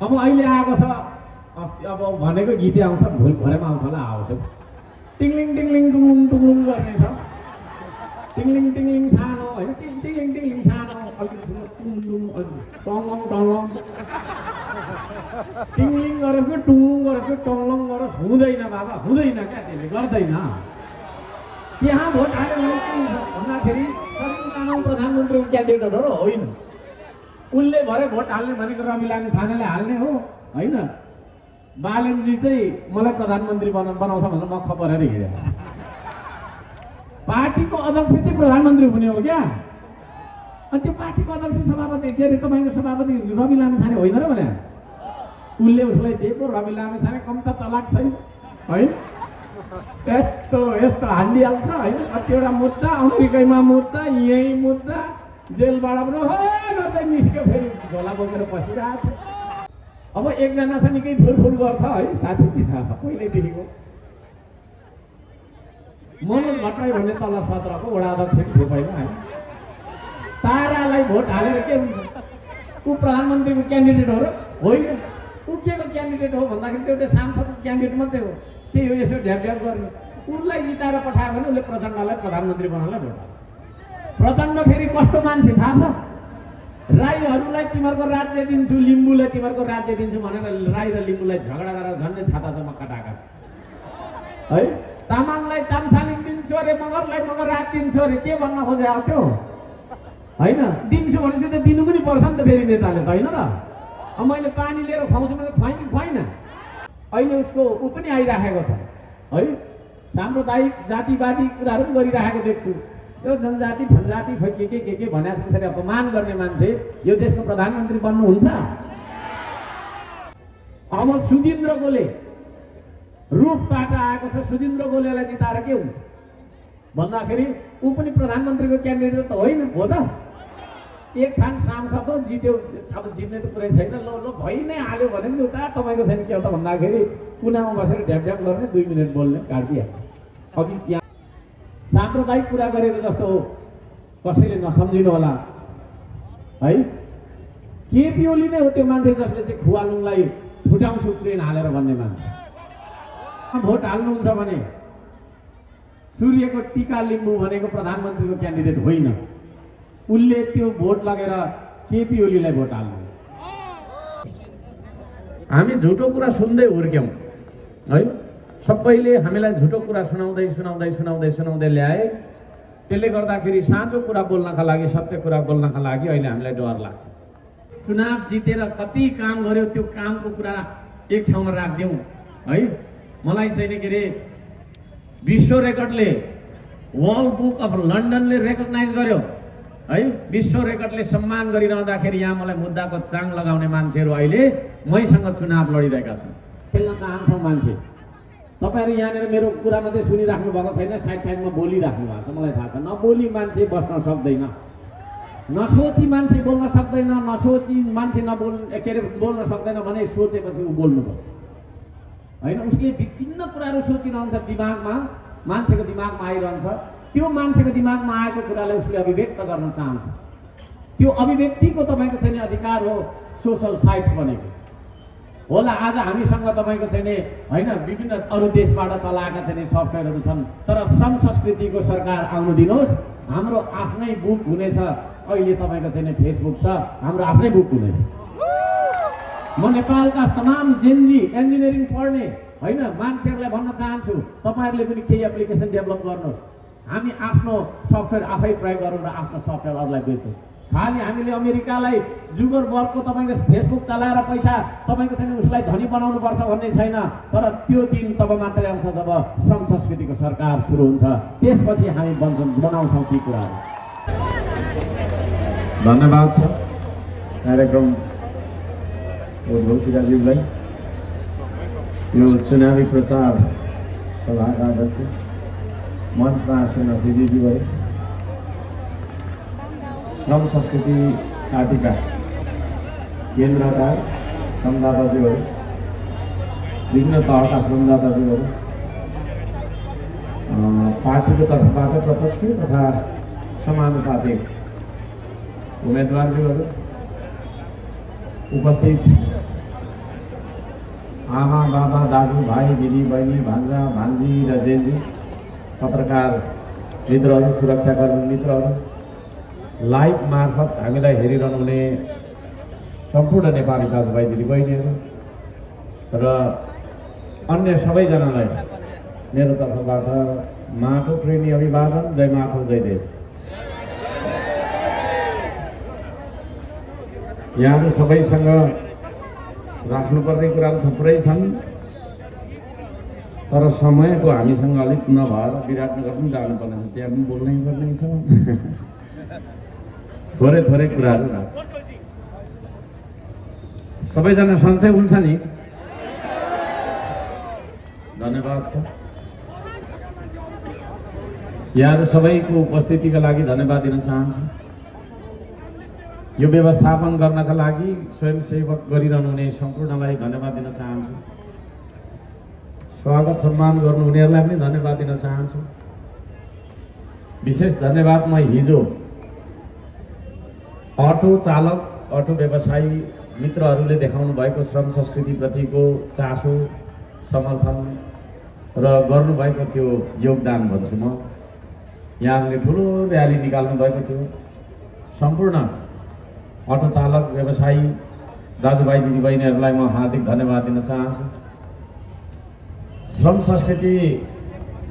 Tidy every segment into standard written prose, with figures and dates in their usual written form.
अब अहिले आएको छ अस्ति अब भनेको गीतै आउँछ भोलिमा आउँछ होला आउँछ टिङलिङ टिङलिङ टुङलुङ टुङलुङ गर्ने छ टिङलिङ टिङलिङ सानो होइन टिङलिङ टिङलिङ सानो अलिकति ठुलो टुङलुङ टङलङ टङलङ टिङलिङ गरेको टुङलुङ गरेको टङलङ गरेर हुँदैन बाबा हुँदैन क्या त्यसले गर्दैन त्यहाँ भोट हाल्यो भने के हुन्छ भन्दाखेरि सरिङ तामाङ प्रधानमन्त्रीको क्यान्डिडेट हो र होइन उनले भरे भोट हाल्ने भनेको रवि लामी छानेले हाल्ने हो होइन बालनजी चाहिँ मलाई प्रधानमन्त्री बनाउँछ भनेर मख परेर हिँडे पार्टीको अध्यक्ष चाहिँ प्रधानमन्त्री हुने हो क्या अनि त्यो पार्टीको अध्यक्ष सभापति के अरे तपाईँको सभापति रवि लामी छाने होइन र भने उसले उसलाई दिएको रवि लामी छाने कम त चलाक छैन है यस्तो यस्तो हालिहाल्छ होइन कतिवटा मुद्दा अमेरिकैमा मुद्दा यहीँ मुद्दा जेलबाट पनि हो गर्दै निस्क्यो फेरि झोला बोकेर पसिरहेको छ अब एकजना छ निकै फुलफुल गर्छ है साथी पहिल्यैदेखिको मनोज भट्टराई भन्ने तल सत्रको वडा अध्यक्ष थियो पहिला होइन तारालाई भोट हालेर के हुन्छ ऊ प्रधानमन्त्रीको क्यान्डिडेट हो र होइन ऊ के को क्यान्डिडेट हो भन्दाखेरि त्यो एउटा सांसदको क्यान्डिडेट मात्रै हो त्यही हो यसो ढ्याप ढ्याप गर्ने उसलाई जिताएर पठायो भने उसले प्रचण्डलाई प्रधानमन्त्री बनाउनलाई भोट प्रचण्ड फेरि कस्तो मान्छे थाहा छ राईहरूलाई तिमीहरूको राज्य दिन्छु लिम्बूलाई तिमीहरूको राज्य दिन्छु भनेर राई र लिम्बूलाई झगडा गरेर झन्डै छाता चमक्का टाका है तामाङलाई तामसालिङ दिन्छु अरे मगरलाई मगर रात दिन्छु अरे के भन्न खोजे अब त्यो होइन दिन्छु भनेपछि त दिनु पनि पर्छ नि त फेरि नेताले त होइन र अब मैले पानी लिएर खुवाउँछु भने खुवाइ कि खुवाइन अहिले उसको ऊ पनि आइराखेको छ है साम्प्रदायिक जातिवादी कुराहरू पनि गरिराखेको देख्छु यो जनजाति फनजाति खोइ के भने त्यसरी अपमान गर्ने मान्छे यो देशको प्रधानमन्त्री बन्नुहुन्छ अब सुजिन्द्र गोले रूपबाट आएको छ सुजिन्द्र गोलेलाई जिताएर के हुन्छ भन्दाखेरि ऊ पनि प्रधानमन्त्रीको क्यान्डिडेट त होइन हो त एक थान सांसद हो जित्यो अब जित्ने त कुरै छैन ल भइ नै हाल्यो भने पनि उता तपाईँको छैन के हो त भन्दाखेरि कुनामा बसेर ढ्याप ढ्याप गर्ने 2 मिनट बोल्ने काटिदिहाल्छ अघि यहाँ साम्प्रदायिक कुरा गरेको जस्तो कसैले नसम्झिनु होला है केपी ओली नै हो त्यो मान्छे जसले चाहिँ खुवालुङलाई फुटाउँछु ट्रेन हालेर भन्ने मान्छे भोट हाल्नुहुन्छ भने सूर्यको टीका लिम्बू भनेको प्रधानमन्त्रीको क्यान्डिडेट होइन उसले त्यो भोट लगेर केपी ओलीलाई भोट हाल्नु हामी झुटो कुरा सुन्दै हुर्क्यौँ है सबैले हामीलाई झुटो कुरा सुनाउँदै ल्याए त्यसले गर्दाखेरि साँचो कुरा बोल्नका लागि सत्य कुरा बोल्नका लागि अहिले हामीलाई डर लाग्छ चुनाव जितेर कति काम गर्यो त्यो कामको कुरा एक ठाउँमा राख्दिउँ है मलाई चाहिँ के अरे विश्व रेकर्डले वर्ल्ड बुक अफ लन्डनले रेकग्नाइज गर्यो है विश्व रेकर्डले सम्मान गरिरहँदाखेरि यहाँ मलाई मुद्दाको चाङ लगाउने मान्छेहरू अहिले मैसँग चुनाव लडिरहेका छन् खेल्न चाहन्छौँ मान्छे तपाईँहरू यहाँनिर मेरो कुरा मात्रै सुनिराख्नु भएको छैन साइडमा बोलिराख्नु भएको छ मलाई थाहा छ नबोली मान्छे बस्न सक्दैन नसोची मान्छे बोल्न सक्दैन नसोची मान्छे के अरे बोल्न सक्दैन भने सोचेपछि ऊ बोल्नुपर्छ होइन उसले विभिन्न कुराहरू सोचिरहन्छ दिमागमा मान्छेको दिमागमा आइरहन्छ त्यो मान्छेको दिमागमा आएको कुरालाई उसले अभिव्यक्त गर्न चाहन्छ त्यो अभिव्यक्तिको तपाईँको चाहिँ अधिकार हो सोसल साइट्स भनेको होला आज हामीसँग तपाईँको चाहिँ होइन विभिन्न अरू देशबाट चलाएका चाहिँ सफ्टवेयरहरू छन् तर श्रम संस्कृतिको सरकार आउनु दिनुहोस् हाम्रो आफ्नै बुक हुनेछ अहिले तपाईँको चाहिँ फेसबुक छ हाम्रो आफ्नै बुक हुनेछ म नेपालका तमाम जेनजी इन्जिनियरिङ पढ्ने होइन मान्छेहरूलाई भन्न चाहन्छु तपाईँहरूले पनि केही एप्लिकेसन डेभलप गर्नुहोस् हामी आफ्नो सफ्टवेयर आफै प्रयोग गरौँ र आफ्नो सफ्टवेयर अरूलाई बेचौँ खालि हामीले अमेरिकालाई जुगर वर्गको तपाईँको फेसबुक चलाएर पैसा तपाईँको चाहिँ उसलाई धनी बनाउनु पर्छ भन्ने छैन तर त्यो दिन तब मात्रै आउँछ जब श्रम संस्कृतिको सरकार सुरु हुन्छ त्यसपछि हामी बनाउँछौँ ती कुराहरू धन्यवाद छ कार्यक्रम उद्घोषिकाज्यूलाई यो चुनावी प्रचार सभाका अध्यक्ष मञ्चमा आसन दिदी भए श्रम संस्कृति पार्टीका केन्द्रका संवाददाताहरू विभिन्न तहका संवाददाताहरू पार्टीको तर्फबाट प्रत्यक्ष तथा समानुपातिक उम्मेदवारज्यूहरू उपस्थित आमा बाबा दाजु भाइ दिदी बहिनी भान्जा भान्जी र जेजी पत्रकार मित्रहरू सुरक्षाकर्मी मित्रहरू लाइभ मार्फत हामीलाई हेरिरहनु हुने सम्पूर्ण नेपाली दाजुभाइ दिदीबहिनीहरू र अन्य सबैजनालाई मेरो तर्फबाट माटो प्रेमी अभिवादन। जय माटो जय देश। यहाँहरू सबैसँग राख्नुपर्ने कुराहरू थुप्रै छन्, तर समयको हामीसँग अलिक नभएर विराटनगर पनि जानुपर्ने छ, त्यहाँ पनि बोल्नै पर्ने छ। थोरै थोरै कुराहरू राख्छ। सबैजना सन्चै हुन्छ नि? धन्यवाद छ। यहाँहरू सबैको उपस्थितिका लागि धन्यवाद दिन चाहन्छु। यो व्यवस्थापन गर्नका लागि स्वयंसेवक गरिरहनु हुने सम्पूर्णलाई धन्यवाद दिन चाहन्छु। स्वागत सम्मान गर्नुहुनेहरूलाई पनि धन्यवाद दिन चाहन्छु। विशेष धन्यवाद म हिजो अटो चालक अटो व्यवसायी मित्रहरूले देखाउनु भएको श्रम संस्कृतिप्रतिको चासो, समर्थन र गर्नुभएको त्यो योगदान भन्छु म। यहाँले ठुलो र्याली निकाल्नु भएको थियो। सम्पूर्ण अटो चालक व्यवसायी दाजुभाइ दिदीबहिनीहरूलाई म हार्दिक धन्यवाद दिन चाहन्छु। श्रम संस्कृति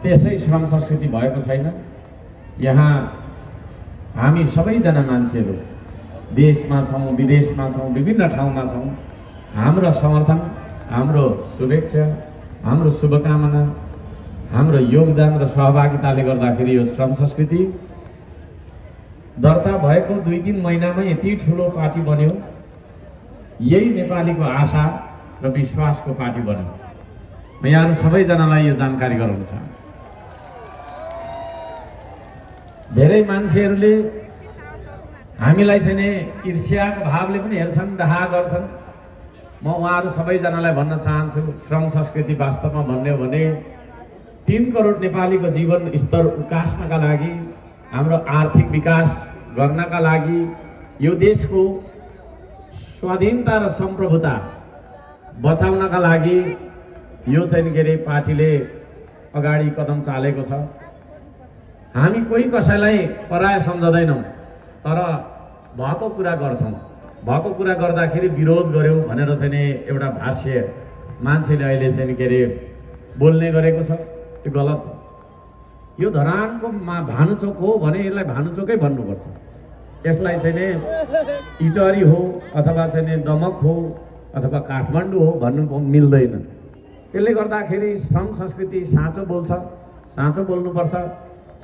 त्यसै श्रम संस्कृति भएको छैन। यहाँ हामी सबैजना मान्छेहरू देशमा छौँ, विदेशमा छौँ, विभिन्न ठाउँमा छौँ। हाम्रो समर्थन, हाम्रो शुभेच्छा, हाम्रो शुभकामना, हाम्रो योगदान र सहभागिताले गर्दाखेरि यो श्रम संस्कृति दर्ता भएको 2-3 महिनामै यति ठुलो पार्टी बन्यो। यही नेपालीको आशा र विश्वासको पार्टी बन्यो। म यहाँहरू सबैजनालाई यो जानकारी गराउन चाहन्छु। धेरै मान्छेहरूले हामीलाई चाहिँ नि ईर्ष्याको भावले पनि हेर्छन्, डाहा गर्छन्। म उहाँहरू सबैजनालाई भन्न चाहन्छु, श्रम संस्कृति वास्तवमा भन्ने हो भने 3 करोड नेपालीको जीवन स्तर उकास्नका लागि, हाम्रो आर्थिक विकास गर्नका लागि, यो देशको स्वाधीनता र सम्प्रभुता बचाउनका लागि यो चाहिँ के अरे पार्टीले अगाडि कदम चालेको छ। हामी कोही कसैलाई पराय सम्झदैनौँ, तर भएको कुरा गर्छौँ। भएको कुरा गर्दाखेरि विरोध गर्यो भनेर चाहिँ एउटा भाष्य मान्छेले अहिले चाहिँ के अरे बोल्ने गरेको छ, त्यो गलत हो। यो धरानको भानुचोक हो भने यसलाई भानुचोकै भन्नुपर्छ। यसलाई चाहिँ इटहरी हो अथवा चाहिँ दमक हो अथवा काठमाडौँ हो भन्नु मिल्दैन। त्यसले गर्दाखेरि श्रम संस्कृति साँचो बोल्छ, साँचो बोल्नुपर्छ।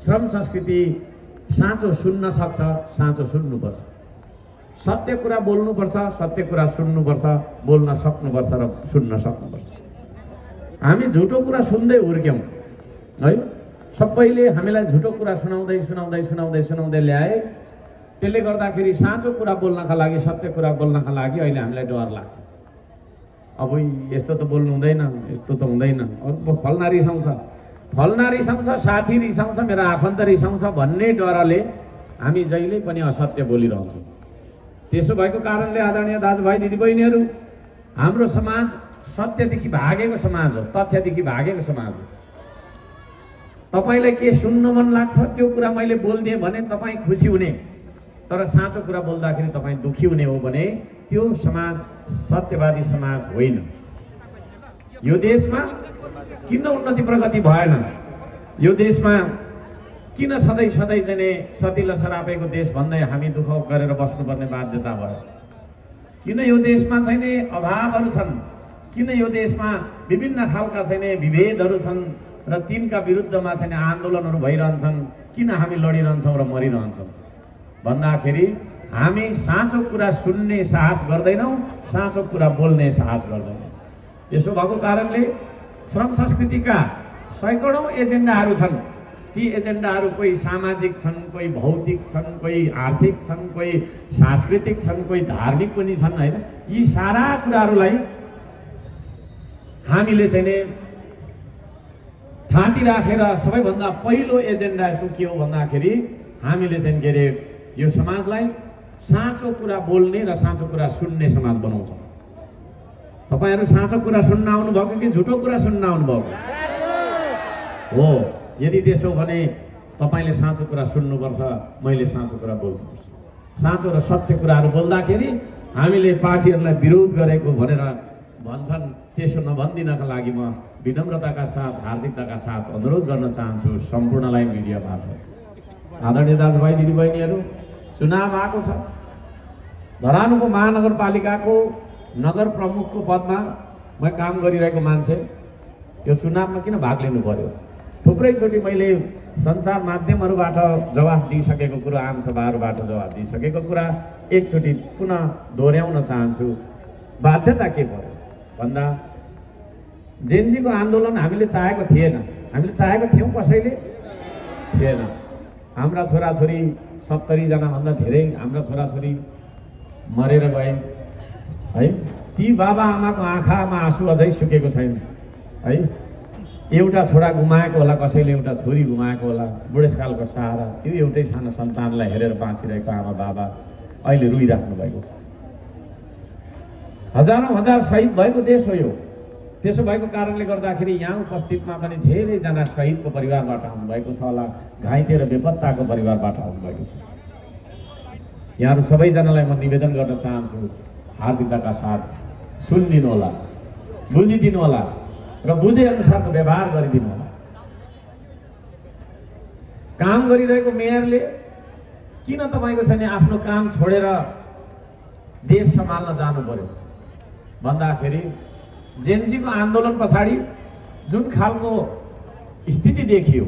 श्रम संस्कृति साँचो सुन्न सक्छ, साँचो सुन्नुपर्छ। सत्य कुरा बोल्नुपर्छ, सत्य कुरा सुन्नुपर्छ, बोल्न सक्नुपर्छ र सुन्न सक्नुपर्छ। हामी झुटो कुरा सुन्दै हुर्क्यौँ है। सबैले हामीलाई झुटो कुरा सुनाउँदै ल्याए। त्यसले गर्दाखेरि साँचो कुरा बोल्नका लागि, सत्य कुरा बोल्नका लागि अहिले हामीलाई डर लाग्छ। अब यस्तो त बोल्नु हुँदैन, यस्तो त हुँदैन, फल्ना रिसाउँछ, साथी रिसाउँछ, मेरो आफन्त रिसाउँछ भन्ने डरले हामी जहिले पनि असत्य बोलिरहन्छौँ। त्यसो भएको कारणले आदरणीय दाजुभाइ दिदीबहिनीहरू, हाम्रो समाज सत्यदेखि भागेको समाज हो, तथ्यदेखि भागेको समाज हो। तपाईँलाई के सुन्न मन लाग्छ त्यो कुरा मैले बोलिदिएँ भने तपाईँ खुसी हुने, तर साँचो कुरा बोल्दाखेरि तपाईँ दुखी हुने हो भने त्यो समाज सत्यवादी समाज होइन। यो देशमा किन उन्नति प्रगति भएन? यो देशमा किन सधैँ चाहिँ सतिलो सरापेको देश भन्दै हामी दुःख गरेर बस्नुपर्ने बाध्यता भयो? किन यो देशमा चाहिँ अभावहरू छन्? किन यो देशमा विभिन्न खालका चाहिँ विभेदहरू छन् र तिनका विरुद्धमा चाहिँ आन्दोलनहरू भइरहन्छन्? किन हामी लडिरहन्छौँ र मरिरहन्छौँ भन्दाखेरि हामी साँचो कुरा सुन्ने साहस गर्दैनौँ, साँचो कुरा बोल्ने साहस गर्दैनौँ। यसो भएको कारणले श्रम संस्कृतिका सैकडौँ एजेन्डाहरू छन्। ती एजेन्डाहरू कोही सामाजिक छन्, कोही भौतिक छन्, कोही आर्थिक छन्, कोही सांस्कृतिक छन्, कोही धार्मिक पनि छन् होइन। यी सारा कुराहरूलाई हामीले चाहिँ थाती राखेर सबैभन्दा पहिलो एजेन्डा यसको के हो भन्दाखेरि हामीले चाहिँ के अरे यो समाजलाई साँचो कुरा बोल्ने र साँचो कुरा सुन्ने समाज बनाउँछौँ। तपाईहरु साँचो कुरा सुन्न आउनु भएको कि झुटो कुरा सुन्न आउनु भएको हो? यदि त्यसो भने तपाईले साँचो कुरा सुन्नुपर्छ, मैले साँचो कुरा बोल्नुपर्छ। साँचो र सत्य कुराहरू बोल्दाखेरि हामीले पार्टीहरूलाई विरोध गरेको भनेर भन्छन्, त्यसो नभन्दिनका लागि म विनम्रताका साथ हार्दिकताका साथ अनुरोध गर्न चाहन्छु सम्पूर्णलाई मिडिया मार्फत। आदरणीय दाजुभाइ दिदीबहिनीहरू, चुनाव आएको छ। धरानको महानगरपालिकाको नगर प्रमुखको पदमा म काम गरिरहेको मान्छे यो चुनावमा किन भाग लिनु पर्यो? थुप्रैचोटि मैले सञ्चार माध्यमहरूबाट जवाफ दिइसकेको कुरा, आम सभाहरूबाट जवाफ दिइसकेको कुरा एकचोटि पुनः दोहोऱ्याउन चाहन्छु। बाध्यता के पर्यो भन्दा जेनजीको आन्दोलन हामीले चाहेको थिएन। हामीले चाहेको थियौँ, कसैले थिएन। हाम्रा छोराछोरी 70 जनाभन्दा धेरै हाम्रा छोराछोरी मरेर गए है। ती बाबा आमाको आँखामा आँसु अझै सुकेको छैन है। एउटा छोरा गुमाएको होला, कसैले एउटा छोरी गुमाएको होला, बुढेसकालको सहारा त्यो एउटै सानो सन्तानलाई हेरेर बाँचिरहेको आमा बाबा अहिले रुइराख्नु भएको छ। हजारौं हजार शहीद भएको देश हो यो। त्यसो भएको कारणले गर्दाखेरि यहाँ उपस्थितमा पनि धेरैजना शहीदको परिवारबाट आउनुभएको छ होला, घाइते र बेपत्ताको परिवारबाट आउनुभएको छ। यहाँहरू सबैजनालाई म निवेदन गर्न चाहन्छु, हार्दिकताका साथ सुनिदिनु होला, बुझिदिनु होला र बुझे अनुसारको व्यवहार गरिदिनु होला। काम गरिरहेको मेयरले किन तपाईको चाहिँ आफ्नो काम छोडेर देश सम्हाल्न जानु पर्यो भन्दाखेरि जेनजीको आन्दोलन पछाडि जुन खालको स्थिति देखियो,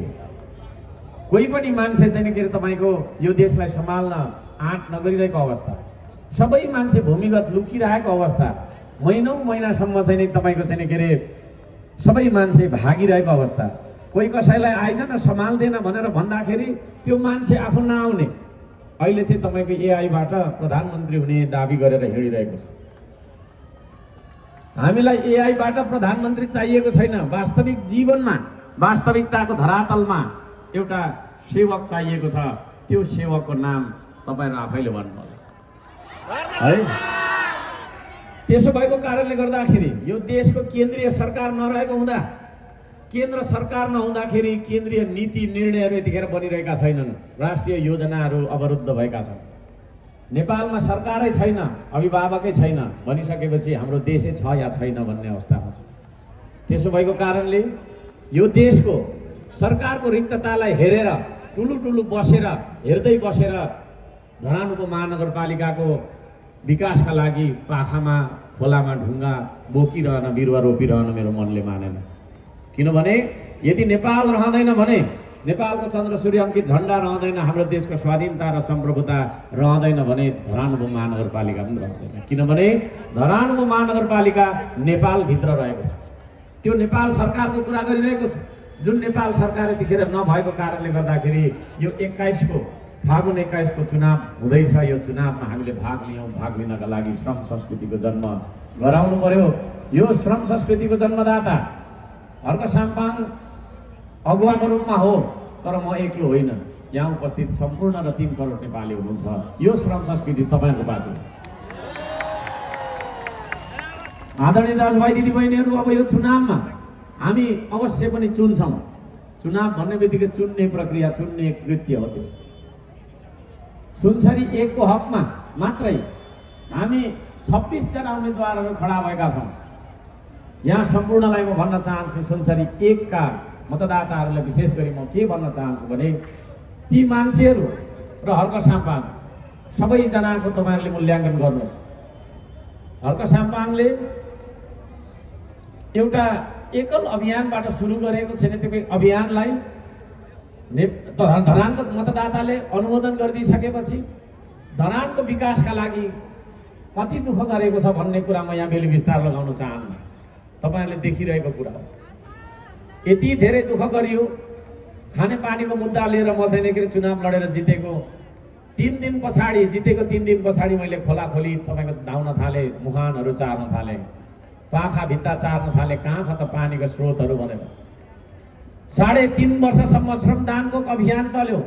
कोही पनि मान्छे चाहिँ के तपाईको यो देशलाई सम्हाल्न आँट नगरिरहेको अवस्था, सबै मान्छे भूमिगत लुकिरहेको अवस्था, महिनौं महिनासम्म चाहिँ तपाईको चाहिँ के रे सबै मान्छे भागिरहेको अवस्था, कोही कसैलाई आइजन सम्हाल्दैन भनेर भन्दाखेरि त्यो मान्छे आफू नआउने अहिले चाहिँ तपाईको एआईबाट प्रधानमन्त्री हुने दाबी गरेर हिँडिरहेको छ। हामीलाई एआईबाट प्रधानमन्त्री चाहिएको छैन। वास्तविक जीवनमा, वास्तविकताको धरातलमा एउटा सेवक चाहिएको छ। त्यो सेवकको नाम तपाईहरु आफैले भन्नु होला है। त्यसो भएको कारणले गर्दाखेरि यो देशको केन्द्रीय सरकार नरहेको हुँदा, केन्द्र सरकार नहुँदाखेरि केन्द्रीय नीति निर्णयहरू यतिखेर बनिरहेका छैनन्। राष्ट्रिय योजनाहरू अवरुद्ध भएका छन्। नेपालमा सरकारै छैन, अभिभावकै छैन भनिसकेपछि हाम्रो देशै छ या छैन भन्ने अवस्थामा छ। त्यसो भएको कारणले यो देशको सरकारको रिक्ततालाई हेरेर टुलु बसेर हेर्दै बसेर धरानको महानगरपालिकाको विकासका लागि पाखामा खोलामा ढुङ्गा बोकिरहन, बिरुवा रोपिरहन मेरो मनले मानेन। किनभने यदि नेपाल रहँदैन भने, नेपालको चन्द्र सूर्य अङ्कित झण्डा रहँदैन, हाम्रो देशको स्वाधीनता र सम्प्रभुता रहँदैन भने धरानको महानगरपालिका पनि रहँदैन। किनभने धरानको महानगरपालिका नेपालभित्र रहेको छ। त्यो नेपाल सरकारको कुरा गरिरहेको छ। जुन नेपाल सरकार यतिखेर नभएको कारणले गर्दाखेरि यो 21 को फागुन 21 को चुनाव हुँदैछ। यो चुनावमा हामीले भाग लियौँ। भाग लिनका लागि श्रम संस्कृतिको जन्म गराउनु पर्यो। यो श्रम संस्कृतिको जन्मदाता हर्क साम्पाङ अगुवाको रूपमा हो, तर म एक्लो होइन। यहाँ उपस्थित सम्पूर्ण र 3 करोड नेपाली हुनुहुन्छ। यो श्रम संस्कृति तपाईहरुको बाटो। आदरणीय दाजुभाइ दिदीबहिनीहरू, अब यो चुनावमा हामी अवश्य पनि चुन्छौँ। चुनाव भन्ने बित्तिकै चुन्ने प्रक्रिया, चुन्ने कृत्य हो। त्यो सुनसरी 1 को हकमा मात्रै हामी 26 जना उम्मेदवारहरू खडा भएका छौँ। यहाँ सम्पूर्णलाई म भन्न चाहन्छु, सुनसरी 1 का मतदाताहरूलाई विशेष गरी म के भन्न चाहन्छु भने ती मान्छेहरू र हर्क साम्पाङ सबैजनाको तपाईहरुले मूल्याङ्कन गर्नुहोस्। हर्क साम्पाङले एउटा एकल अभियानबाट सुरु गरेको छैन। त्यो अभियानलाई धरानको मतदाताले अनुमोदन गरिदिइसकेपछि धरानको विकासका लागि कति दुःख गरेको छ भन्ने कुरा म यहाँ बेली विस्तार लगाउन चाहन्न। तपाईहरुले देखिरहेको कुरा हो। यति धेरै दुःख गरियो। खानेपानीको मुद्दा लिएर म चाहिँ के चुनाव लडेर जितेको 3 दिन पछाडि, जितेको 3 दिन पछाडि मैले खोलाखोली तपाईको धाउन थाले, मुहानहरू चार्न थाले, पाखा भित्ता चार्न थाले, कहाँ छ त पानीको स्रोतहरू भनेर। 3.5 वर्षसम्म श्रमदानको अभियान चल्यो।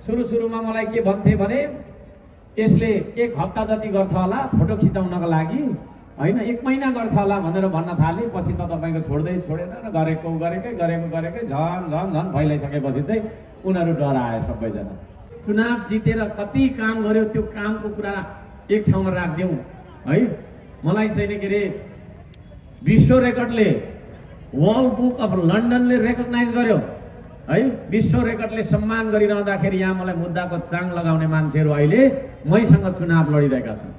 सुरुमा मलाई के भन्थे भने यसले 1 हप्ता जति गर्छ होला फोटो खिचाउनको लागि, होइन 1 महिना गर्छ होला भनेर भन्न थाले, पछि त तपाईँको छोडेन र गरेकै झन फैलाइसकेपछि चाहिँ उनीहरू डराए सबैजना। चुनाव जितेर कति काम गर्यो त्यो कामको कुरा एक ठाउँमा राखिदिउँ है। मलाई चाहिँ के अरे विश्व रेकर्डले वर्ल्ड बुक अफ लन्डनले रेकग्नाइज गर्यो है। विश्व रेकर्डले सम्मान गरिरहँदाखेरि यहाँ मलाई मुद्दाको चाङ लगाउने मान्छेहरू अहिले मैसँग चुनाव लडिरहेका छन्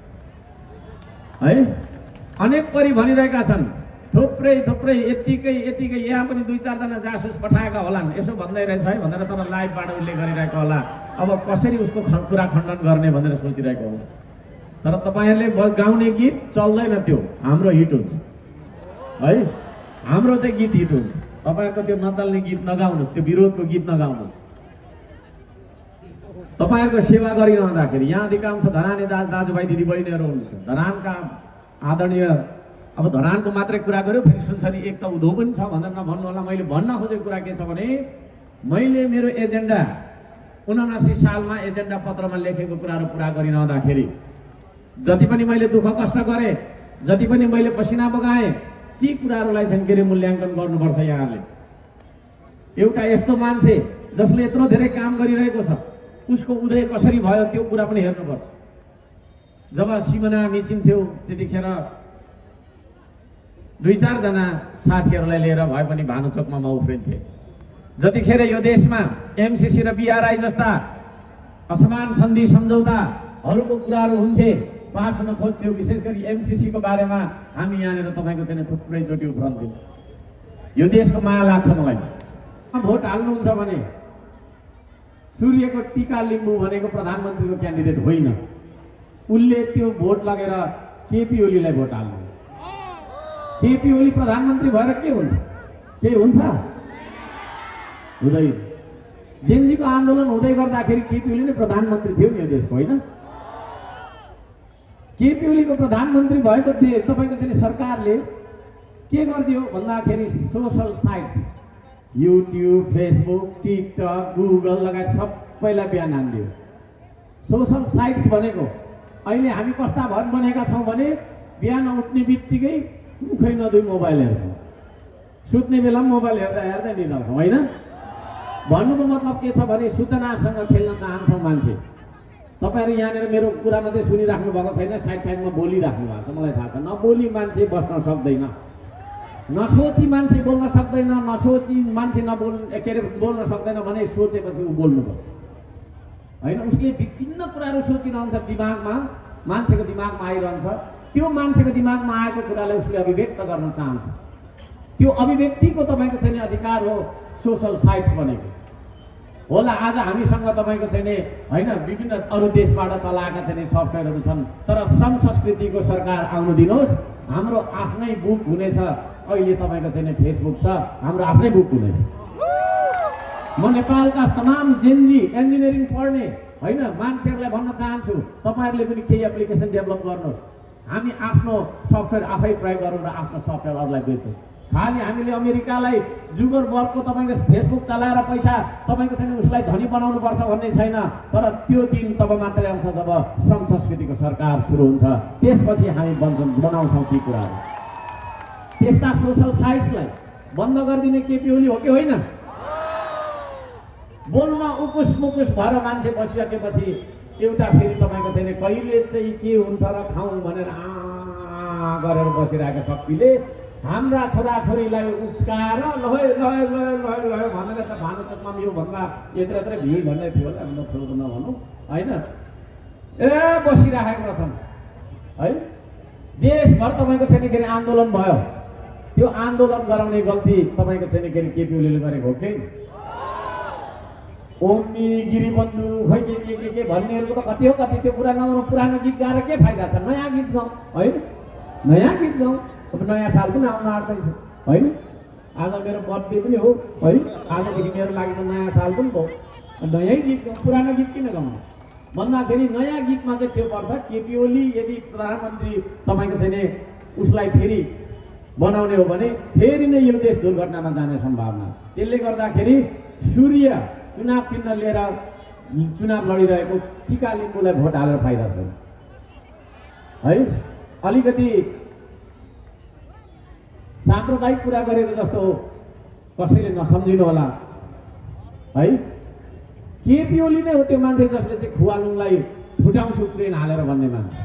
है। अनेक परि भनिरहेका छन्, थुप्रै यतिकै यहाँ पनि 2-4 जना जासुस पठाएका होलान्, यसो भन्दै रहेछ है भनेर तर लाइभबाट उल्लेख गरिरहेको होला। अब कसरी उसको कुरा खण्डन गर्ने भनेर सोचिरहेको हो। तर तपाईँहरूले गाउने गीत चल्दैन, त्यो हाम्रो हिट हुन्छ है। हाम्रो चाहिँ गीत हिट हुन्छ। तपाईँहरूको त्यो नचल्ने गीत नगाउनुहोस्, त्यो विरोधको गीत नगाउनुहोस्। तपाईँहरूको सेवा गरिरहँदाखेरि यहाँ अधिकांश धरानी दाजुभाइ दिदीबहिनीहरू हुनुहुन्छ, धरानका आदरणीय। अब धरानको मात्रै कुरा गर्यो फेरि सुन्छ नि एक त उधो पनि छ भनेर नभन्नु होला। मैले भन्न खोजेको कुरा के छ भने मैले मेरो एजेन्डा 79 सालमा एजेन्डा पत्रमा लेखेको कुराहरू पुरा गरिरहँदाखेरि जति पनि मैले दुःख कष्ट गरेँ, जति पनि मैले पसिना बगाएँ, ती कुराहरूलाई चाहिँ के अरे मूल्याङ्कन गर्नुपर्छ। यहाँले एउटा यस्तो मान्छे जसले यत्रो धेरै काम गरिरहेको छ उसको उदय कसरी भयो त्यो कुरा पनि हेर्नुपर्छ। जब सिमना मिचिन थियो त्यतिखेर 2-4 जना साथीहरूलाई लिएर भए पनि भानुचोकमा म उफ्रिन्थेँ। जतिखेर यो देशमा एमसीसी र बीआरआई जस्ता असमान सन्धि सम्झौताहरूको कुराहरू हुन्थे, पास हुन खोज्थ्यो, विशेष गरी एमसीसी को बारेमा हामी यहाँनिर तपाईँको चाहिँ थुप्रैचोटि उफ्रन्थ्यौँ। यो देशको माया लाग्छ मलाई। भोट हाल्नुहुन्छ भने सूर्यको टीका लिम्बू भनेको प्रधानमन्त्रीको क्यान्डिडेट होइन, उसले त्यो भोट लगेर केपी ओलीलाई भोट हाल्नु। केपी ओली प्रधानमन्त्री भएर के हुन्छ? केही हुन्छ? हुँदैन। जेनजीको आन्दोलन हुँदै गर्दाखेरि केपी ओली नै प्रधानमन्त्री थियो नि यो देशको, होइन? केपी ओलीको प्रधानमन्त्री भएको तपाईँको चाहिँ सरकारले के गरिदियो भन्दाखेरि social sites YouTube, Facebook, TikTok, Google लगायत सबैलाई बिहान हानिदियो। सोसल साइट्स भनेको अहिले हामी कस्ता भर बनेका छौँ भने बिहान उठ्ने बित्तिकै मुखै नदुई मोबाइल हेर्छौँ, सुत्ने बेला पनि मोबाइल हेर्दै निद आउँछौँ, होइन? भन्नुको मतलब के छ भने सूचनासँग खेल्न चाहन्छौँ मान्छे। तपाईँहरू यहाँनिर मेरो कुरा मात्रै सुनिराख्नु भएको छैन, साइडमा बोलिराख्नु भएको छ, मलाई थाहा छ। नबोली मान्छे बस्न सक्दैन, नसोची मान्छे बोल्न सक्दैन, नसोची मान्छे बोल्न सक्दैन भने सोचेपछि ऊ बोल्नुपर्छ, होइन? उसले विभिन्न कुराहरू सोचिरहन्छ, दिमागमा मान्छेको दिमागमा आइरहन्छ। त्यो मान्छेको दिमागमा आएको कुरालाई उसले अभिव्यक्त गर्न चाहन्छ। त्यो अभिव्यक्तिको तपाईँको चाहिँ अधिकार हो सोसल साइट्स भनेको। होला आज हामीसँग तपाईँको चाहिँ होइन विभिन्न अरू देशबाट चलाएका चाहिँ सफ्टवेयरहरू छन्, तर श्रम संस्कृतिको सरकार आउनु दिनुहोस्। हाम्रो आफ्नै बुक हुनेछ। अहिले तपाईँको चाहिँ फेसबुक छ, हाम्रो आफ्नै बुक हुनेछ। म नेपालका तमाम जेनजी इन्जिनियरिङ पढ्ने होइन मान्छेहरूलाई भन्न चाहन्छु, तपाईँहरूले पनि केही एप्लिकेसन डेभलप गर्नुहोस्। हामी आफ्नो सफ्टवेयर आफै प्रयोग गरौँ र आफ्नो सफ्टवेयर अरूलाई बेचौँ। खालि हामीले अमेरिकालाई जुगर वर्गको तपाईँको फेसबुक चलाएर पैसा तपाईँको चाहिँ उसलाई धनी बनाउनुपर्छ भन्ने छैन। तर त्यो दिन तब मात्रै आउँछ जब श्रम संस्कृतिको सरकार सुरु हुन्छ, त्यसपछि हामी बनाउँछौँ ती कुराहरू। त्यस्ता सोसल साइट्सलाई बन्द गरिदिने केपी ओली हो कि होइन? बोल्न उकुस मुकुस भएर मान्छे बसिसकेपछि एउटा फेरि तपाईँको चाहिँ कहिले चाहिँ के हुन्छ र खाउँ भनेर गरेर बसिरहेको शक्तिले हाम्रा छोराछोरीलाई उच्काएर लय भनेर त भानुचोकमा योभन्दा यत्रो भिड भन्ने थियो होला, म ठुलो नभनौँ, होइन? बसिराखेका छन् है। देशभर तपाईँको चाहिँ के अरे आन्दोलन भयो। त्यो आन्दोलन गराउने गल्ती तपाईँको चाहिँ के अरे केपी ओलीले गरेको हो कि? ओम्नी गिरिबन्धु खै के भन्नेहरूको त कति हो कति, त्यो कुरा नगरौँ। पुरानो गीत गाएर के फाइदा छ? नयाँ गीत गाउँ, होइन? नयाँ गीत गाउँ। अब नयाँ साल पनि आउन आँट्दैछ, होइन? आज मेरो बर्थडे पनि हो है, आजदेखि मेरो लागि त नयाँ साल पनि भयो। नयाँ गीत गाउँ, पुरानो गीत किन गाउनु भन्दाखेरि नयाँ गीतमा चाहिँ के पर्छ, केपी ओली यदि प्रधानमन्त्री तपाईँको चाहिँ उसलाई फेरि बनाउने हो भने फेरि नै यो देश दुर्घटनामा जाने सम्भावना छ। त्यसले गर्दाखेरि सूर्य चुनाव चिन्ह लिएर चुनाव लडिरहेको टीका लिम्बूलाई भोट हालेर फाइदा छैन है। अलिकति साम्प्रदायिक कुरा गरेको जस्तो कसैले नसम्झिनु होला है। केपी ओली नै हो त्यो मान्छे जसले चाहिँ खुवालुङलाई फुटाउँछु ट्रेन हालेर भन्ने मान्छे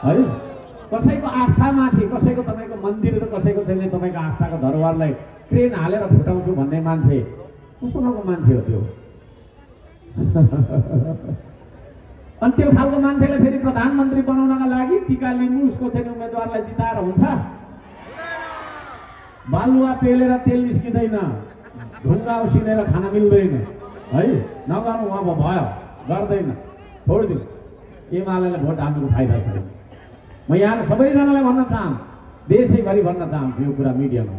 है। कसैको आस्थामाथि, कसैको तपाईँको मन्दिर र कसैको चाहिँ तपाईँको आस्थाको दरबारलाई ट्रेन हालेर फुटाउँछु भन्ने मान्छे कस्तो खालको मान्छे हो त्यो? अनि त्यो खालको मान्छेलाई फेरि प्रधानमन्त्री बनाउनका लागि टिका लिनु, उसको चाहिँ उम्मेदवारलाई जिताएर हुन्छ? बालुवा पेलेर तेल निस्किँदैन, ढुङ्गा उसिनेर खान मिल्दैन है। नगर्नु अब भयो, गर्दैन, छोडिदिनु। एमालेलाई भोट हाल्नुको फाइदा छैन। म यहाँ सबैजनालाई भन्न चाहन्छु, देशैभरि भन्न चाहन्छु यो कुरा मिडियामा।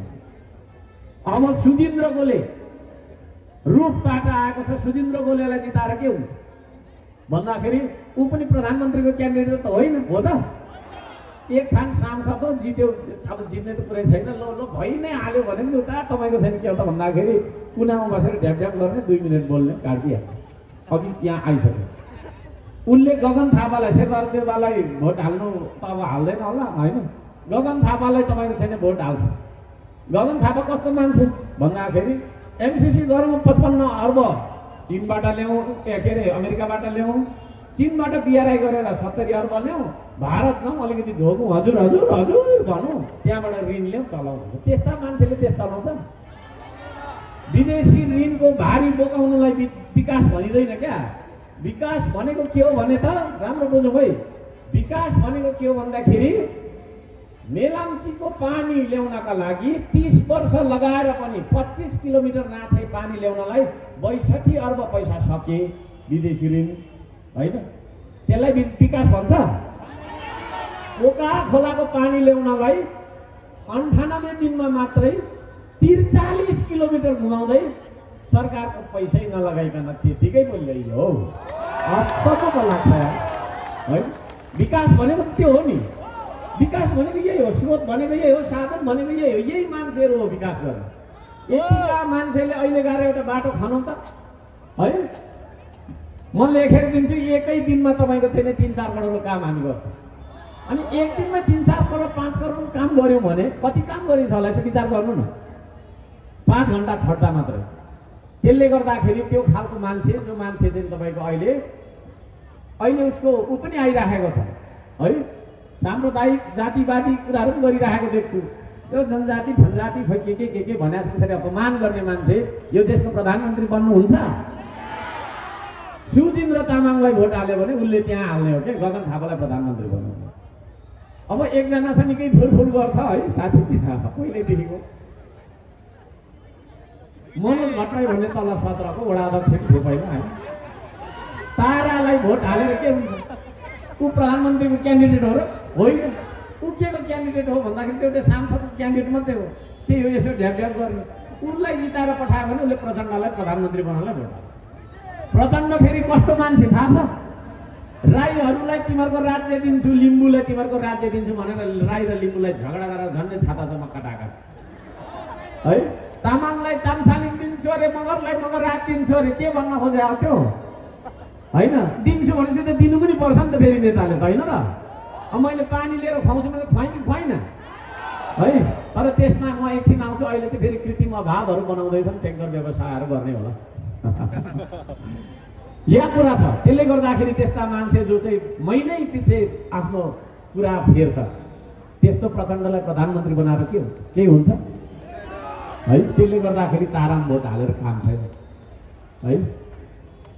अब सुजिन्द्र गोले रुखबाट आएको छ, सुजिन्द्र गोलेलाई जिताएर के हुन्छ भन्दाखेरि ऊ पनि प्रधानमन्त्रीको क्यान्डिडेट त होइन हो त? एक थान सांसद हो, जित्यो। अब जित्ने त कुरै छैन, ल भइ नै हाल्यो भने पनि उता तपाईँको छैन के हो त भन्दाखेरि कुनामा बसेर ढ्याप ढ्याप गर्ने, 2 मिनट बोल्ने, काटिहाल्छ। अघि त्यहाँ आइसक्यो। उनले गगन थापालाई, शेरबहादुरदेवालाई भोट हाल्नु त अब हाल्दैन होला होइन, गगन थापालाई तपाईँको छैन भोट हाल्छ। गगन थापा कस्तो मान्छे भन्दाखेरि एमसिसी गरौँ, 55 अर्ब चीनबाट ल्याउँ, के अरे अमेरिकाबाट ल्याउँ, चीनबाट बिआरआई गरेर 70 अर्ब ल्याउँ, भारत जाउँ, अलिकति ढोगौँ, हजुर हजुर हजुर भनौँ, त्यहाँबाट ऋण ल्याउँ, चलाउँछ। त्यस्ता मान्छेले देश चलाउँछ? विदेशी ऋणको भारी बोकाउनुलाई विकास भनिँदैन क्या। विकास भनेको के हो भने त राम्रो बुझौँ है, विकास भनेको के हो भन्दाखेरि मेलाम्चीको पानी ल्याउनका लागि 30 वर्ष लगाएर पनि 25 किलोमिटर नाथे पानी ल्याउनलाई 62 अर्ब पैसा सके विदेशी ऋण होइन। त्यसलाई विकास भन्छ? कोका खोलाको पानी ल्याउनलाई 98 दिनमा मात्रै 43 किलोमिटर घुमाउँदै सरकारको पैसै नलगाइकन त्यतिकै बोलियो हो। अचम्म लाग्छ है। विकास भनेको त्यो हो नि, विकास भनेको यही हो, स्रोत भनेको यही हो, साधन भनेको यही हो, यही मान्छेहरू हो विकास गर्ने। यतिका मान्छेले अहिले गएर एउटा बाटो खनौँ त है, म लेखेर दिन्छु, एकै दिनमा तपाईँको छैन 3-4 करोडको काम हामी गर्छौँ। अनि एक दिनमा 3-4 करोड 5 करोड काम गऱ्यौँ भने कति काम गरिन्छ होला यसो विचार गर्नु न। 5 घन्टा खट्टा मात्रै। त्यसले गर्दाखेरि त्यो खालको मान्छे, जो मान्छे चाहिँ तपाईँको अहिले उसको ऊ पनि आइराखेको छ है, साम्प्रदायिक जातिवादी कुराहरू पनि गरिराखेको देख्छु। त्यो जनजाति फनजाति खोइ के भने त्यसरी अपमान गर्ने मान्छे यो देशको प्रधानमन्त्री बन्नुहुन्छ? सुजिन्द्र तामाङलाई भोट हाल्यो भने उसले त्यहाँ हाल्ने हो क्या, गगन थापालाई प्रधानमन्त्री बनाउने। अब एकजना छ निकै फुलफुल गर्छ है साथी, पहिल्यैदेखिको मनोज भट्टराई भन्ने तल सत्रको वडा अध्यक्ष थियो पहिला है। तारालाई भोट हालेर के हुन्छ? ऊ प्रधानमन्त्रीको क्यान्डिडेट हो र होइन? ऊ के को क्यान्डिडेट हो भन्दाखेरि त्यो एउटा सांसदको क्यान्डिडेट मात्रै हो। त्यही हो, यसो ढ्याप ढ्याप गर्ने। उनलाई जिताएर पठायो भने उसले प्रचण्डलाई प्रधानमन्त्री बनाउनलाई भोट हाल्छ। प्रचण्ड फेरि कस्तो मान्छे थाहा छ? राईहरूलाई तिमीहरूको राज्य दिन्छु, लिम्बूलाई तिमीहरूको राज्य दिन्छु भनेर राई र लिम्बूलाई झगडा गरेर झन्डै छाता चमक्का टाका है। तामाङलाई तामसालिङ दिन्छु अरे, मगरलाई मगर रात दिन्छु अरे, के भन्न खोजे हो त्यो होइन? दिन्छु भनेपछि त दिनु पनि पर्छ नि त फेरि नेताले त होइन र? अब मैले पानी लिएर खुवाउँछु भने खुवाएँ कि खुवाइनँ है। तर त्यसमा म एकछिन आउँछु। अहिले चाहिँ फेरि कृत्रिम अभावहरू बनाउँदैछन्, ट्याङ्कर व्यवसायहरू गर्ने होला यहाँ कुरा छ। त्यसले गर्दाखेरि त्यस्ता मान्छे जो चाहिँ महिनै पछि आफ्नो कुरा फेर्छ, त्यस्तो प्रचण्डलाई प्रधानमन्त्री बनाएर के हुन्छ? केही हुन्छ है। त्यसले गर्दाखेरि ताराम भोट हालेर काम छैन है।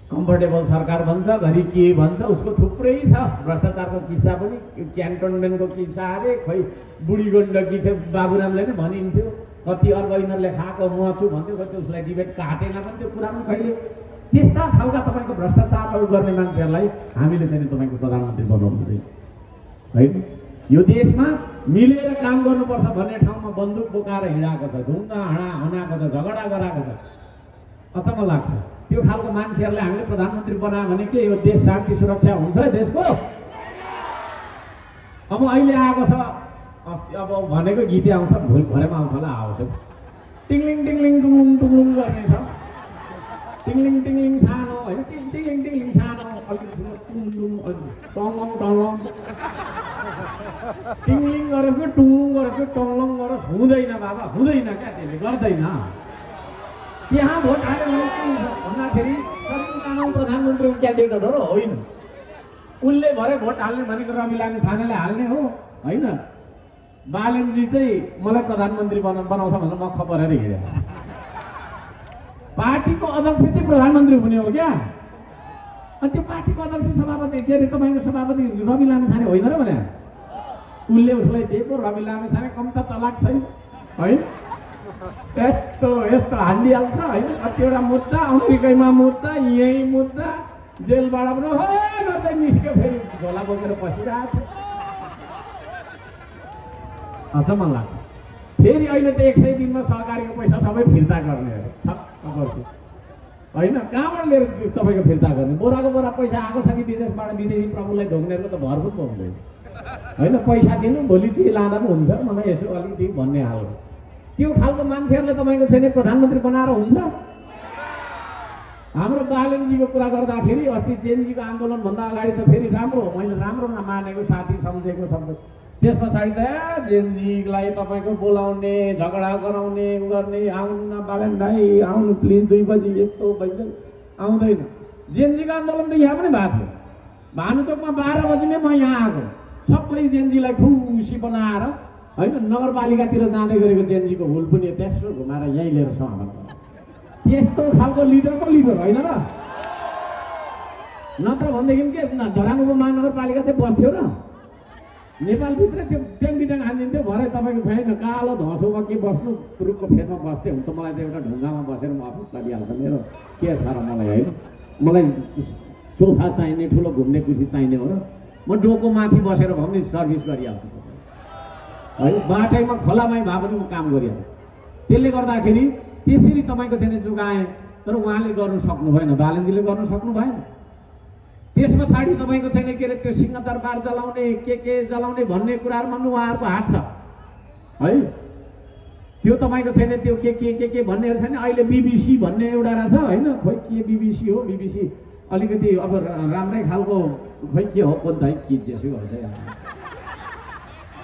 कम्फर्टेबल सरकार भन्छ, घरि के भन्छ, उसको थुप्रै छ भ्रष्टाचारको किस्सा पनि। क्यान्टोनमेन्टको किस्सा अरे, खोइ बुढी गण्डकी बाबुरामले नै भनिन्थ्यो, कति अर्ब यिनीहरूले खाएको म छु भन्थ्यो, कति उसलाई डिबेट काटेन पनि त्यो कुरा पनि कहिले। त्यस्ता खालका तपाईँको भ्रष्टाचारहरू गर्ने मान्छेहरूलाई हामीले चाहिँ तपाईँको प्रधानमन्त्री बनाउनु हुँदैन है। यो देशमा मिलेर काम गर्नुपर्छ भन्ने ठाउँमा बन्दुक बोकाएर हिँडाएको छ, ढुङ्गा हनाएको छ, झगडा गराएको छ। अचम्म लाग्छ। त्यो खालको मान्छेहरूलाई हामीले प्रधानमन्त्री बनायो भने के यो देश शान्ति सुरक्षा हुन्छ देशको? अब अहिले आएको छ, अस्ति अब भनेको गीतै आउँछ, भरेमा आउँछ होला, आउँछ टिङलिङ टिङलिङ टुङुङ टुङुङ गर्ने छ। टिङलिङ टिङलिङ सानो होइन, टिङलिङ टिङलिङ सानो, अलिकति टुङटुङ, टङलङ टङलङ, टिङलिङ गरेको टुङलुङ गरेको टङलङ गरेर बस हुँदैन बाबा, हुँदैन क्या, त्यसले गर्दैन। त्यहाँ भोट हाल्यो भने के हुन्छ भन्दाखेरि सदरमुकाममा प्रधानमन्त्रीको क्यान्डिडेट हो र होइन, उनले भरे भोट हाल्ने भनेको रवि लामी छानेले हाल्ने हो होइन। बालनजी चाहिँ मलाई प्रधानमन्त्री बनाउँछ भनेर मख परेर हिँडे। पार्टीको अध्यक्ष चाहिँ प्रधानमन्त्री हुने हो क्या। अनि त्यो पार्टीको अध्यक्ष सभापति के अरे तपाईँको सभापति रवि लामी छाने होइन र भने उसले उसलाई दिएको। रवि लामी छाने कम त चलाक छैन है, यस्तो यस्तो हालिहाल्छ होइन। कतिवटा मुद्दा अमेरिकैमा मुद्दा, यही मुद्दा, जेलबाट पनि हो गर्दै निस्क्यो, फेरि झोला बोकेर पसिरहेको थियो। अचम्म लाग्छ। फेरि अहिले त 100 दिनमा सहकारीको पैसा सबै फिर्ता गर्ने हो, छक्क पर्छ होइन। कहाँबाट लिएर तपाईँको फिर्ता गर्ने? बोराको बोरा पैसा आएको छ कि विदेशबाट, विदेशी प्रभुलाई ढोग्नेहरूको त भरपुर पाउँदैन होइन। पैसा दिनु, भोलि जे लाँदा पनि हुन्छ, मलाई यसो अलिकति भन्ने खालको त्यो खालको मान्छेहरूले तपाईँको छैन प्रधानमन्त्री बनाएर हुन्छ। हाम्रो बालनजीको कुरा गर्दाखेरि अस्ति जेनजीको आन्दोलनभन्दा अगाडि त फेरि राम्रो हो, मैले राम्रो नमानेको साथी सम्झेको शब्द। त्यस पछाडि त जेनजीलाई तपाईँको बोलाउने, झगडा गराउने, गर्ने, आउनु न बालन भाइ आउनु प्लिज 2 बजी यस्तो भइन्छ, आउँदैन। जेनजीको आन्दोलन त यहाँ पनि भएको थियो। भानुचोकमा 12 बजी नै म यहाँ आएको, सबै जेनजीलाई खुसी बनाएर होइन। नगरपालिकातिर जाँदै गरेको जेनजीको हुल पनि तेस्रो घुमाएर यहीँ लिएर समाप्त। त्यस्तो खालको लिडरको लिडर होइन र। नत्र भनेदेखि के धरान उपमहानगरपालिका चाहिँ बस्थ्यो र नेपालभित्र, त्यो ट्याङ हानिदिन्थ्यो। भरे तपाईँको छैन कालो धसोमा के बस्नु, रुखको फेदमा बस्थ्यो हुन त मलाई त एउटा ढुङ्गामा बसेर म अफिस चलिहाल्छ मेरो, के छ र मलाई होइन। मलाई सोफा चाहिने, ठुलो घुम्ने कुर्सी चाहिने हो र म डोको माथि बसेर भए पनि सर्भिस गरिहाल्छु है। बाटैमा खोलामै भए पनि म काम गरिहाल्छु। त्यसले गर्दाखेरि त्यसरी तपाईँको छैन जोगाएँ, तर उहाँले गर्नु सक्नु भएन, बालनजीले गर्नु सक्नु भएन। त्यस पछाडि तपाईँको छैन के अरे त्यो सिंहदरबार जलाउने, के जलाउने भन्ने कुराहरूमा पनि उहाँहरूको हात छ है। त्यो तपाईँको छैन त्यो के भन्नेहरू छैन। अहिले बिबिसी भन्ने एउटा रहेछ होइन, खोइ के बिबिसी हो, बिबिसी अलिकति अब राम्रै खालको खोइ के हो कोही के जेसु भन्छ।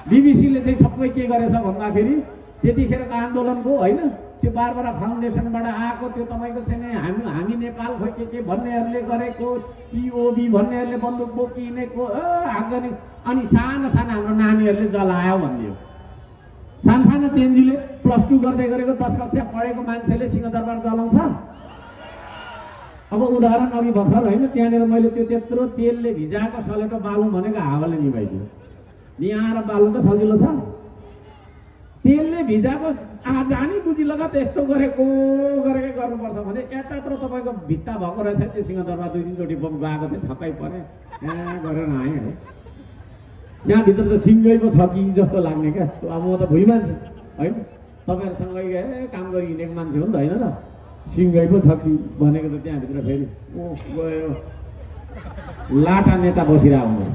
बिबिसीले चाहिँ सबै के गरेछ भन्दाखेरि त्यतिखेरको आन्दोलनको होइन, त्यो बारबारा फाउन्डेसनबाट आएको त्यो तपाईँको छैन हामी नेपाल खोइ के भन्नेहरूले गरेको, टिओबी भन्नेहरूले बन्दुक बोकिनेको हाक्छन्। अनि सानो सानो हाम्रो नानीहरूले जलायो भनिदियो। सानो जेनजीले +2 गर्दै गरेको 10 कक्षा पढेको मान्छेले सिंहदरबार जलाउँछ। अब उदाहरण अघि भर्खर होइन, त्यहाँनिर मैले त्यो त्यत्रो तेलले भिजाएको सलेटो बालु भनेको हावाले निभाइदियो। यहाँ आएर बाल्नु त सजिलो छ, तेलले भिजाएको जानी बुझी लगात यस्तो गरेकै गर्नुपर्छ भने यतात्रो तपाईँको भित्ता भएको रहेछ। त्यो सिंहदरबार 2-3 चोटि बम गएको थियो, छक्कै परे, यहाँ गरेर आएँ है। यहाँभित्र त सिङ्गै पो छ कि जस्तो लाग्ने क्या। अब म त भुइँ मान्छे होइन, तपाईँहरूसँगै काम गरी हिँडेको मान्छे हो नि त होइन र। सिङ्गै पो छ कि भनेको त त्यहाँभित्र फेरि गयो लाटा नेता बसिरहेको हुनुहुन्छ।